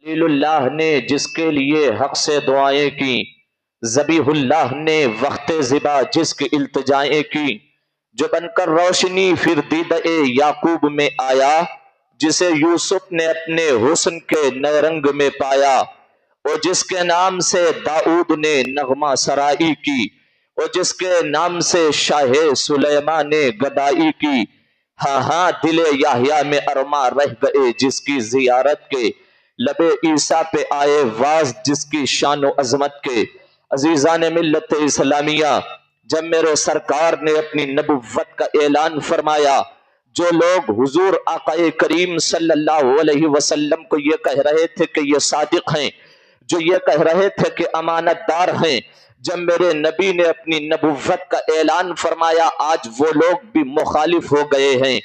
خلیل اللہ نے جس کے لیے حق سے دعائیں کی، ذبیح اللہ نے وقت ذبح جس کی التجائیں کی، جو بن کر روشنی پھر دیدہ یعقوب میں آیا، جسے یوسف نے اپنے حسن کے نئے رنگ میں پایا، اور جس کے نام سے داؤد نے نغمہ سرائی کی، اور جس کے نام سے شاہ سلیمان نے گدائی کی۔ ہاں ہاں دل یحییٰ میں ارماں رہ گئے جس کی زیارت کے، لب عیسیٰ پہ آئے واز جس کی شان و عظمت کے۔ عزیزان ملت اسلامیہ، جب میرے سرکار نے اپنی نبوت کا اعلان فرمایا، جو لوگ حضور آقا کریم صلی اللہ علیہ وسلم کو یہ کہہ رہے تھے کہ یہ صادق ہیں، جو یہ کہہ رہے تھے کہ امانت دار ہیں، جب میرے نبی نے اپنی نبوت کا اعلان فرمایا، آج وہ لوگ بھی مخالف ہو گئے ہیں۔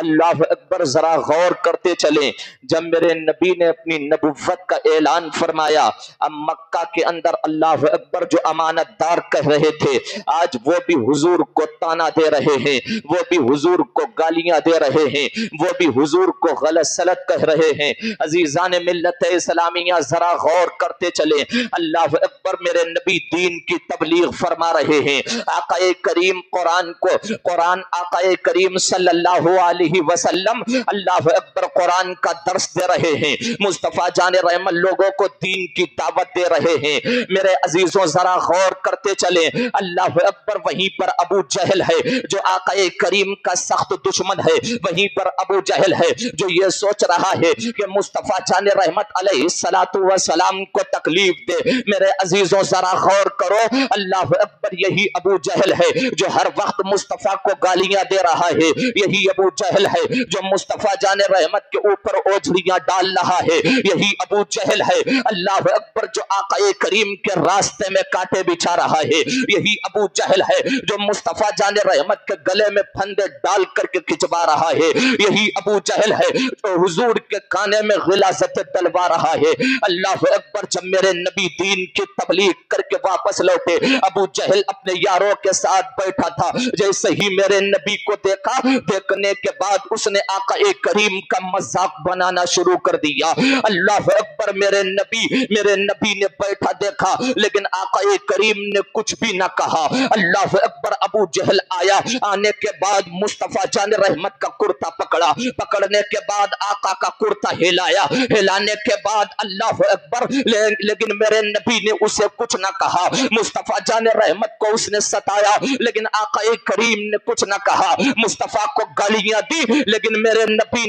اللہ اکبر، ذرا غور کرتے چلیں۔ جب میرے نبی نے اپنی نبوت کا اعلان فرمایا، اب مکہ کے اندر اللہ اکبر جو امانت دار کہہ رہے تھے، آج وہ بھی حضور کو تانا دے رہے ہیں، وہ بھی حضور کو گالیاں دے رہے ہیں، وہ بھی حضور کو غلط سلط کہہ رہے ہیں۔ عزیزان ملت اسلامیہ، ذرا غور کرتے چلیں۔ اللہ اکبر، میرے نبی دین کی تبلیغ فرما رہے ہیں۔ آقا کریم قرآن آقا کریم صلی اللہ علیہ وسلم اللہ اکبر قرآن کا درس دے رہے ہیں۔ مصطفیٰ جان رحمت لوگوں کو دین کی دعوت دے رہے ہیں۔ میرے عزیزوں، ذرا غور کرتے چلیں۔ اللہ اکبر، وہیں پر ابو جہل ہے جو آقا کریم کا سخت دشمن ہے، وہیں پر ابو جہل ہے جو یہ سوچ رہا ہے کہ مصطفیٰ جان رحمت علیہ السلام کو تکلیف دے۔ میرے عزیزوں، ذرا غور کرو، اللہ اکبر، یہی ابو جہل ہے جو ہر وقت مصطفیٰ کو گالیاں دے رہا ہے، یہی ابو جہل ہے جو مصطفیٰ جان رحمت کے اوپر اوجھلیاں ڈال رہا ہے، یہی ابو جہل ہے اللہ اکبر جو آقا کریم کے راستے میں کانٹے بچھا رہا ہے، یہی ابو جہل ہے جو مصطفیٰ جان رحمت کے گلے میں پھندے ڈال کر کے کھچوا رہا ہے، یہی ابو جہل ہے جو حضور کے کانے میں غلاظت ڈلوا رہا ہے۔ اللہ اکبر، جب میرے نبی دین کی تبلیغ کر کے واپس لوٹے، ابو جہل اپنے یاروں کے ساتھ بیٹھا تھا۔ جیسے ہی میرے نبی کو دیکھا، دیکھنے کے بعد اس نے آقا کریم کا مذاق بنانا شروع کر دیا۔ اللہ اکبر، میرے نبی نے بیٹھا دیکھا لیکن آقا کریم نے کچھ بھی نہ کہا۔ اللہ اکبر، ابو جہل آیا، آنے کے بعد مصطفیٰ جان رحمت کا کرتا پکڑا، پکڑنے کے بعد آقا کا کرتا ہلایا، ہلانے کے بعد اللہ اکبر، لیکن میرے نبی نے اسے کچھ نہ کہا۔ مصطفیٰ جان رحمت کو اس نے ستایا لیکن آقا کریم نے کچھ نہ کہا۔ مصطفیٰ کو گالیاں دی لیکن میرے نبی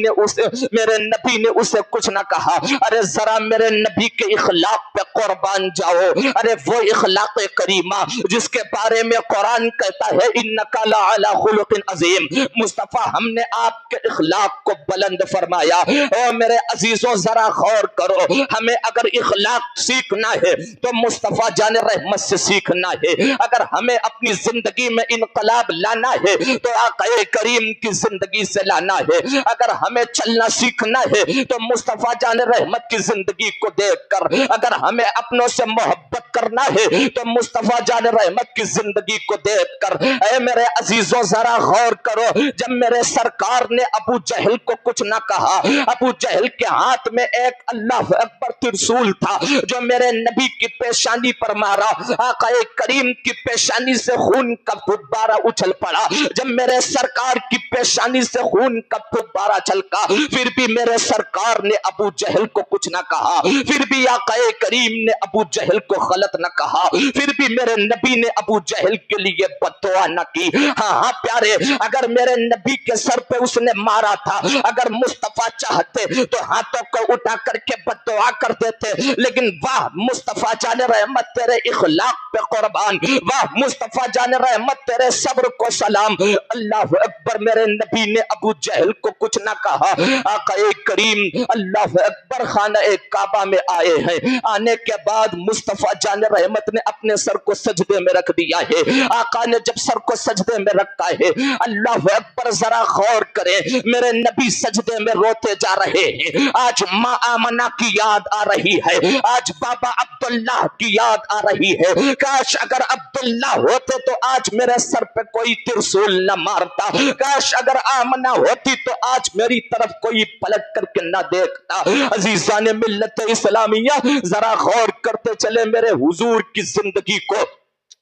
نے اسے کچھ نہ کہا۔ ارے ذرا میرے نبی کے اخلاق پہ قربان جاؤ، ارے وہ اخلاق کریمہ جس کے بارے میں قرآن کہتا ہے انک لعلی خلق عظیم۔ مصطفیٰ، ہم نے آپ کے اخلاق کو بلند فرمایا۔ اور میرے عزیزوں، ذرا غور کرو، ہمیں اگر اخلاق سیکھنا ہے تو مصطفیٰ جان رحمت سے سیکھنا ہے، اگر ہمیں اپنی زندگی میں انقلاب لانا ہے تو آقا کریم کی زندگی سے لانا ہے، اگر ہمیں چلنا سیکھنا ہے تو مصطفیٰ جان رحمت کی زندگی کو دیکھ کر، اگر ہمیں اپنوں سے محبت کرنا ہے تو مصطفیٰ جان رحمت کی زندگی کو دیکھ کر۔ اے میرے عزیزوں، ذرا غور کرو، جب میرے سرکار نے ابو جہل کو کچھ نہ کہا، ابو جہل کے ہاتھ میں ایک اللہ اکبر ترسول تھا جو میرے نبی کی پیشانی پر مارا، آقا کریم کی پیشانی سے خون کا فبارہ اچھل پڑا۔ جب میرے سرکار کی پیشانی سے خون کا فبارہ چھلکا، پھر بھی میرے سرکار نے ابو جہل کو کچھ نہ کہا، پھر بھی آقا کریم نے ابو جہل کو غلط نہ کہا، پھر بھی میرے نبی نے ابو جہل کے لیے بد دعا نہ کی۔ ہاں پیارے، اگر میرے نبی کے سر پہ اس نے مارا تھا، اگر مصطفیٰ چاہتے تو ہاتھوں کو اٹھا کر کے بد دعا کر دیتے، لیکن واہ مصطفیٰ جان رحمت تیرے اخلاق پہ قربان، واہ مصطفیٰ جان رحمت تیرے صبر کو سلام۔ اللہ اکبر، میرے نبی نے ابو جہل کو کچھ نہ کہا۔ آقا کریم اللہ اکبر خانہ کعبہ میں آئے ہیں، آنے کے بعد مصطفیٰ جان رحمت نے اپنے سر کو سجدے میں رکھ دیا ہے۔ آقا نے جب سر کو سجدے میں رکھا ہے، اللہ اکبر، ذرا غور کریں، میرے نبی سجدے میں روتے جا رہے ہیں۔ آج ماں آمنہ کی یاد آ رہی ہے, آج بابا عبداللہ کی یاد آ رہی ہے. کاش اگر عبداللہ ہوتے تو آج میرے سر پہ کوئی ترسول نہ مارتا, کاش اگر آمنہ ہوتی تو آج میری طرف کوئی پلٹ کر کے نہ دیکھتا. عزیزان ملت اسلامیہ, ذرا غور کرتے چلے میرے حضور کی زندگی کو.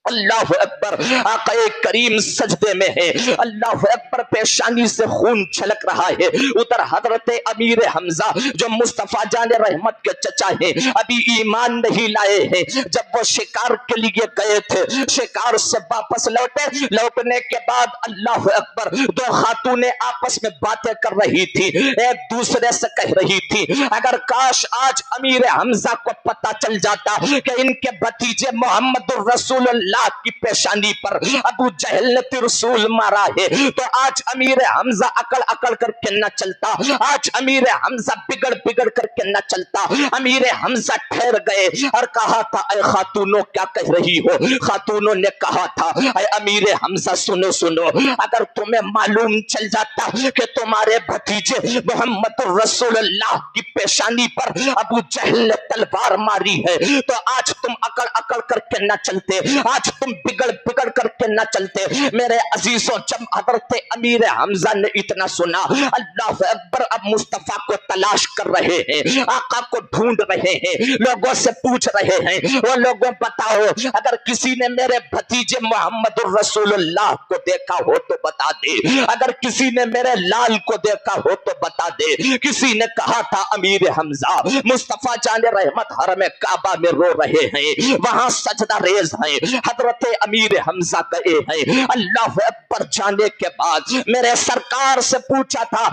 اللہ اکبر, آقا کریم سجدے میں ہے, اللہ اکبر, پیشانی سے خون چھلک رہا ہے. ادھر حضرت امیر حمزہ جو مصطفیٰ جان رحمت کے چچا ہیں, ابھی ایمان نہیں لائے ہیں. جب وہ شکار کے لیے گئے تھے, شکار سے واپس لوٹے, لوٹنے کے بعد اللہ اکبر, دو خاتونیں آپس میں باتیں کر رہی تھی, ایک دوسرے سے کہہ رہی تھی اگر کاش آج امیر حمزہ کو پتہ چل جاتا کہ ان کے بھتیجے محمد الرسول اللہ کی پیشانی پر ابو جہل نے ترسول مارا ہے تو آج امیر حمزہ اکڑ اکڑ کر کے نہ چلتا, آج امیر حمزہ بگڑ بگڑ کر کے نہ چلتا. امیر حمزہ ٹھہر گئے اور کہا تھا اے خاتونوں کیا کہہ رہی ہو. خاتونوں نے کہا تھا اے امیر حمزہ سنو سنو, اگر تمہیں معلوم چل جاتا کہ تمہارے بھتیجے محمد الرسول اللہ کی پیشانی پر ابو جہل نے تلوار ماری ہے تو آج تم اکڑ اکڑ کر کے نہ چلتے, آج تم بگڑ بگڑ کر کے نہ چلتے. میرے عزیزوں, جب حضرت امیر حمزہ نے اتنا سنا, اللہ اکبر, اب مصطفیٰ کو تلاش کر رہے ہیں, آقا کو ڈھونڈ رہے ہیں, لوگوں سے پوچھ رہے ہیں, وہ لوگوں بتاؤ اگر کسی نے میرے بھتیجے محمد الرسول اللہ کو دیکھا ہو تو بتا دے, اگر کسی نے میرے لال کو دیکھا ہو تو بتا دے. کسی نے کہا تھا امیر حمزہ مصطفیٰ جان رحمت حرم کعبہ میں رو رہے ہیں, وہاں سجدہ ریز ہیں. حضرت امیر حمزہ کہے ہیں اللہ اکبر. جانے کے بعد میرے سرکار سے پوچھا تھا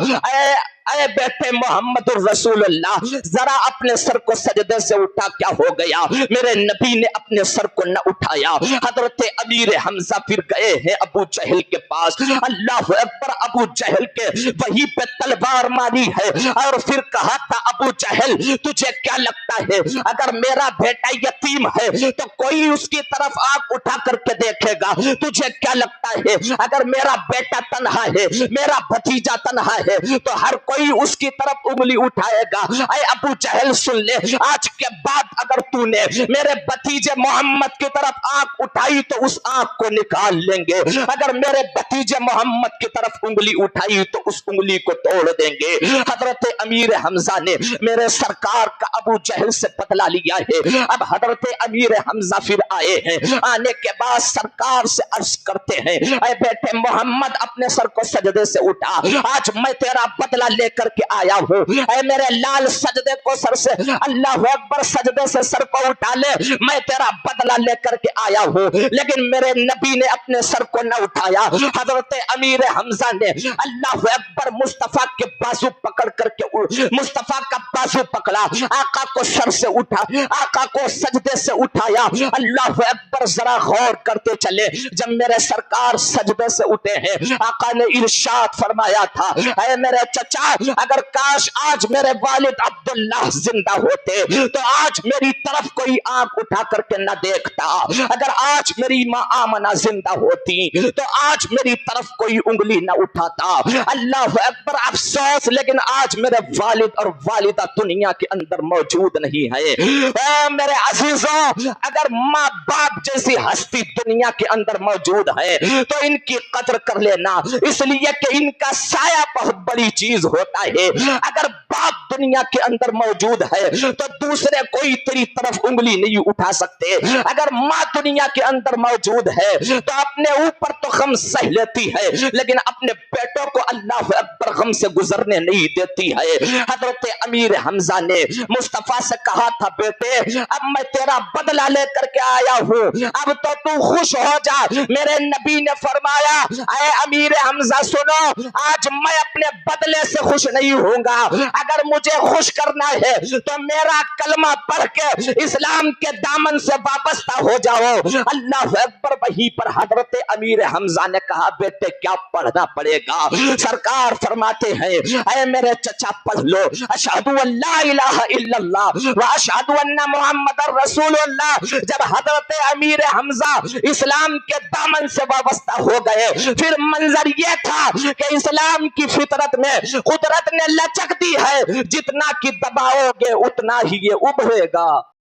اے بیٹے محمد الرسول اللہ, ذرا اپنے سر کو سجدے سے اٹھا, کیا ہو گیا؟ میرے نبی نے اپنے سر کو نہ اٹھایا. حضرت امیر حمزہ پھر گئے ہیں ابو جہل کے پاس, اللہ اکبر, ابو جہل کے وہی پہ تلوار ماری ہے اور پھر کہا تھا ابو جہل تجھے کیا لگتا ہے اگر میرا بیٹا یتیم ہے تو کوئی اس کی طرف آنکھ اٹھا کر کے دیکھے گا؟ تجھے کیا لگتا ہے اگر میرا بیٹا تنہا ہے, میرا بھتیجا تنہا ہے تو ہر کوئی اس کی طرف انگلی اٹھائے گا؟ اے ابو جہل سن لے, آج کے بعد اگر تو نے میرے بھتیجے محمد کی طرف آنکھ اٹھائی تو اس آنکھ کو نکال لیں گے, اگر میرے بھتیجے محمد کی طرف انگلی اٹھائی تو اس انگلی کو توڑ دیں گے. حضرت امیر حمزہ نے میرے سرکار کا ابو جہل سے بدلہ لیا ہے. اب حضرت امیر حمزہ پھر آئے ہیں, آنے کے بعد سرکار سے عرض کرتے ہیں اے بیٹے محمد اپنے سر کو سجدے سے اٹھا, آج میں تیرا بدلہ لے کر کے آیا ہوں. اے میرے لال سجدے کو سر سے, اللہ اکبر, سجدے سے سر کو اٹھا لے, میں تیرا بدلہ لے کر کے آیا ہوں. لیکن میرے نبی نے اپنے سر کو نہ اٹھایا. حضرت امیر حمزہ نے اللہ اکبر مصطفیٰ کے بازو پکڑ کر کے, مصطفیٰ کا بازو پکڑا, آقا کو سر سے اٹھا, آقا کو سجدے سے اٹھایا. اللہ اکبر, ذرا غور کرتے چلے, جب میرے سرکار سجدے سے اٹھے ہیں آقا نے ارشاد فرمایا تھا اے میرے چچا اگر کاش آج میرے والد عبداللہ زندہ ہوتے تو آج میری طرف کوئی آنکھ اٹھا کر کے نہ دیکھتا, اگر آج میری ماں آمنہ زندہ ہوتی تو آج میری طرف کوئی انگلی نہ اٹھاتا. اللہ اکبر, افسوس لیکن آج میرے والد اور والدہ دنیا کے اندر موجود نہیں ہے. اے میرے عزیزوں, اگر ماں باپ جیسی ہستی دنیا کے اندر موجود ہے تو ان کی قدر کر لینا, اس لیے کہ ان کا سایہ بہت بڑی چیز ہوتا ہے. اگر باپ دنیا کے اندر موجود ہے تو دوسرے کوئی تیری طرف انگلی نہیں اٹھا سکتے. اگر ماں دنیا کے اندر موجود ہے تو اپنے اوپر تو غم سہ لیتی ہے لیکن اپنے بیٹوں کو اللہ اکبر غم سے گزرنے نہیں دیتی ہے. حضرت امیر حمزہ نے مصطفیٰ سے کہا تھا بیٹے اب میں تیرا بدلہ لے کر کے آیا ہوں, اب تو خوش ہو جا. میرے نبی نے فرمایا اے امیر حمزہ سنو, آج میں اپنے بدلے سے خوش نہیں ہوں گا, اگر مجھے خوش کرنا ہے تو میرا کلمہ پڑھ کے اسلام کے دامن سے وابستہ ہو جاؤ. اللہ اکبر. وہیں پر حضرت امیر حمزہ نے کہا بیٹے کیا پڑھنا پڑے گا؟ سرکار فرماتے ہیں اے میرے چچا پڑھ لو اشہدو ان لا الہ الا اللہ و اشہدو ان محمد رسول اللہ. جب حضرت امیر حمزہ اسلام کے دامن سے وابستہ ہو گئے پھر منظر یہ تھا کہ اسلام کی فطرت میں قدرت نے لچک دی ہے، جتنا کہ دباؤ گے اتنا ہی یہ ابھرے گا۔